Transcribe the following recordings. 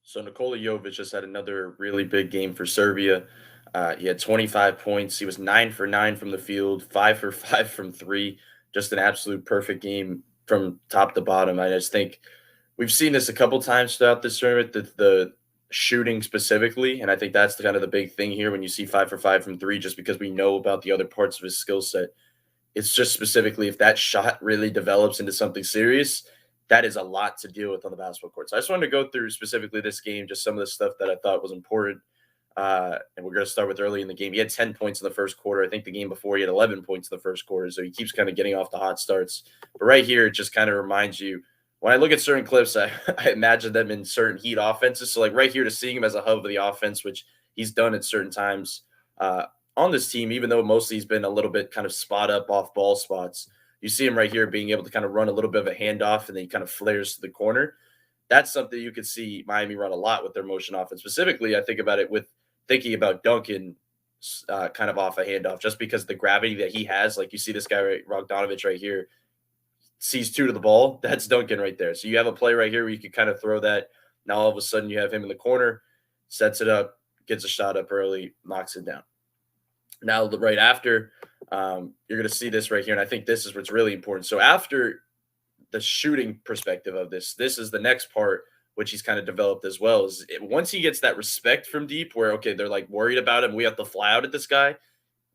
So Nikola Jovic just had another really big game for Serbia. He had 25 points. He was 9 for 9 from the field, 5 for 5 from three. Just an absolute perfect game from top to bottom. I just think we've seen this a couple times throughout this tournament, the shooting specifically, and I think that's the kind of the big thing here when you see 5 for 5 from three, just because we know about the other parts of his skill set. It's just specifically if that shot really develops into something serious, that is a lot to deal with on the basketball court. So I just wanted to go through specifically this game, just some of the stuff that I thought was important. And we're going to start with early in the game. He had 10 points in the first quarter. I think the game before he had 11 points in the first quarter. So he keeps kind of getting off the hot starts. But right here, it just kind of reminds you when I look at certain clips, I imagine them in certain Heat offenses. So, like right here, to seeing him as a hub of the offense, which he's done at certain times uh, on this team, even though mostly he's been a little bit kind of spot up off ball spots. You see him right here being able to kind of run a little bit of a handoff and then he kind of flares to the corner. That's something you could see Miami run a lot with their motion offense. Specifically, I think about it with thinking about Duncan kind of off a handoff, just because the gravity that he has. Like you see this guy, right, Bogdanovich, right here, sees two to the ball. That's Duncan right there. So you have a play right here where you can kind of throw that. Now all of a sudden you have him in the corner, sets it up, gets a shot up early, knocks it down. Now, right after, you're going to see this right here. And I think this is what's really important. So after the shooting perspective of this is the next part, which he's kind of developed as well. Once he gets that respect from deep, where okay, they're like worried about him, we have to fly out at this guy.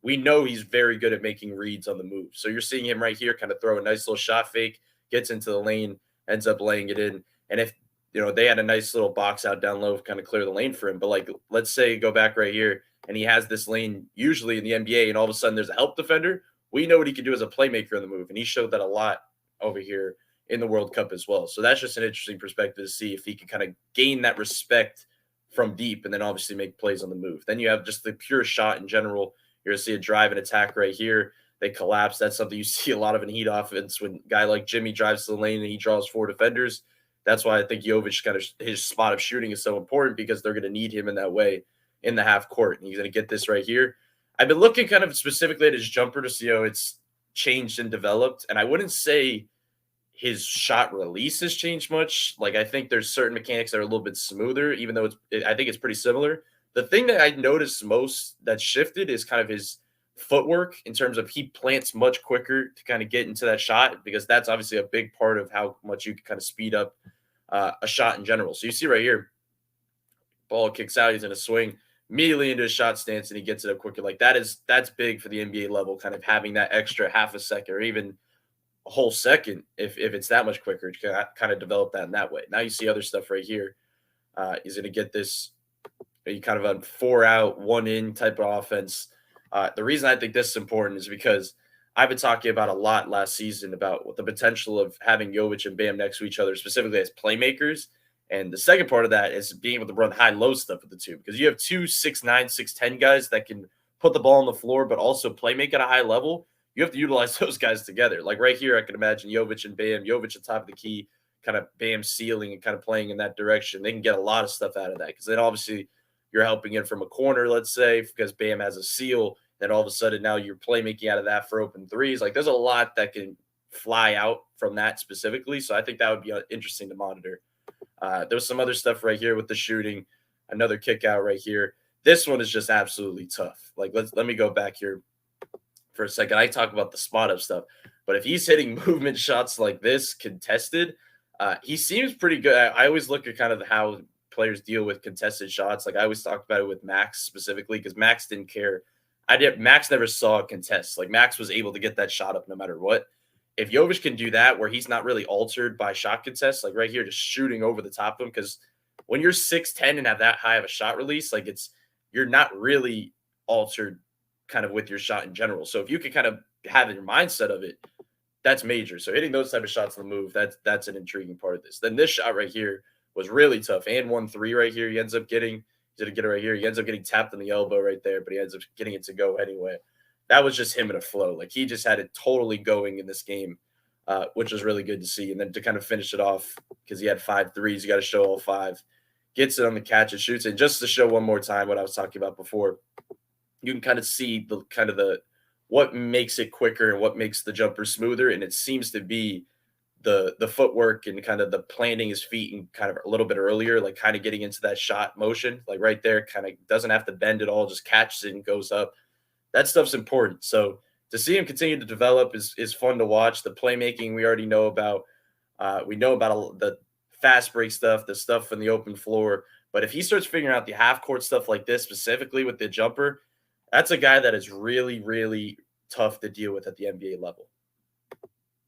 We know he's very good at making reads on the move. So you're seeing him right here, kind of throw a nice little shot fake, gets into the lane, ends up laying it in. And if they had a nice little box out down low, kind of clear the lane for him. But like, let's say go back right here, and he has this lane usually in the NBA, and all of a sudden there's a help defender. We know what he can do as a playmaker on the move, and he showed that a lot over here in the World Cup as well. So that's just an interesting perspective to see if he can kind of gain that respect from deep and then obviously make plays on the move. Then you have just the pure shot in general. You're going to see a drive and attack right here. They collapse. That's something you see a lot of in Heat offense when a guy like Jimmy drives to the lane and he draws four defenders. That's why I think Jovic kind of his spot of shooting is so important, because they're going to need him in that way in the half court. And he's going to get this right here. I've been looking kind of specifically at his jumper to see how it's changed and developed. And I wouldn't say his shot release has changed much. Like I think there's certain mechanics that are a little bit smoother, even though I think it's pretty similar. The thing that I noticed most that shifted is kind of his footwork, in terms of he plants much quicker to kind of get into that shot, because that's obviously a big part of how much you can kind of speed up a shot in general. So you see right here, ball kicks out, he's in a swing immediately into his shot stance and he gets it up quicker. Like that's big for the NBA level, kind of having that extra half a second or even a whole second if it's that much quicker to kind of develop that in that way. Now you see other stuff right here. He's going to get this kind of a 4 out, 1 in type of offense. The reason I think this is important is because I've been talking about a lot last season about what the potential of having Jovic and Bam next to each other, specifically as playmakers. And the second part of that is being able to run high-low stuff with the two, because you have two 6'9", 6'10" guys that can put the ball on the floor but also play make at a high level. You have to utilize those guys together. Like right here, I can imagine Jovic and Bam, Jovic at top of the key, kind of Bam sealing and kind of playing in that direction. They can get a lot of stuff out of that, because then obviously you're helping in from a corner, let's say, because Bam has a seal. Then all of a sudden now you're playmaking out of that for open threes. Like there's a lot that can fly out from that specifically. So I think that would be interesting to monitor. There's some other stuff right here with the shooting. Another kick out right here. This one is just absolutely tough. Like let me go back here for a second. I talk about the spot up stuff, but if he's hitting movement shots like this contested, he seems pretty good. I always look at kind of how players deal with contested shots. Like I always talk about it with Max specifically, because Max didn't care. Max never saw a contest. Like Max was able to get that shot up no matter what. If Jovic can do that, where he's not really altered by shot contests, like right here, just shooting over the top of him, because when you're 6'10" and have that high of a shot release, like you're not really altered kind of with your shot in general. So if you can kind of have in your mindset of it, that's major. So hitting those type of shots on the move, that's an intriguing part of this. Then this shot right here was really tough. And 1-3 right here. He ends up getting, he's going to get it right here. He ends up getting tapped on the elbow right there, but he ends up getting it to go anyway. That was just him in a flow. Like he just had it totally going in this game, which was really good to see. And then to kind of finish it off, because he had 5 threes, you got to show all 5. Gets it on the catch and shoots. And just to show one more time what I was talking about before, you can kind of see the what makes it quicker and what makes the jumper smoother. And it seems to be the footwork and kind of the planting his feet and kind of a little bit earlier, like kind of getting into that shot motion, like right there, kind of doesn't have to bend at all, just catches it and goes up. That stuff's important. So to see him continue to develop is fun to watch. The playmaking we already know about. We know about the fast break stuff, the stuff in the open floor. But if he starts figuring out the half court stuff like this, specifically with the jumper, that's a guy that is really, really tough to deal with at the NBA level.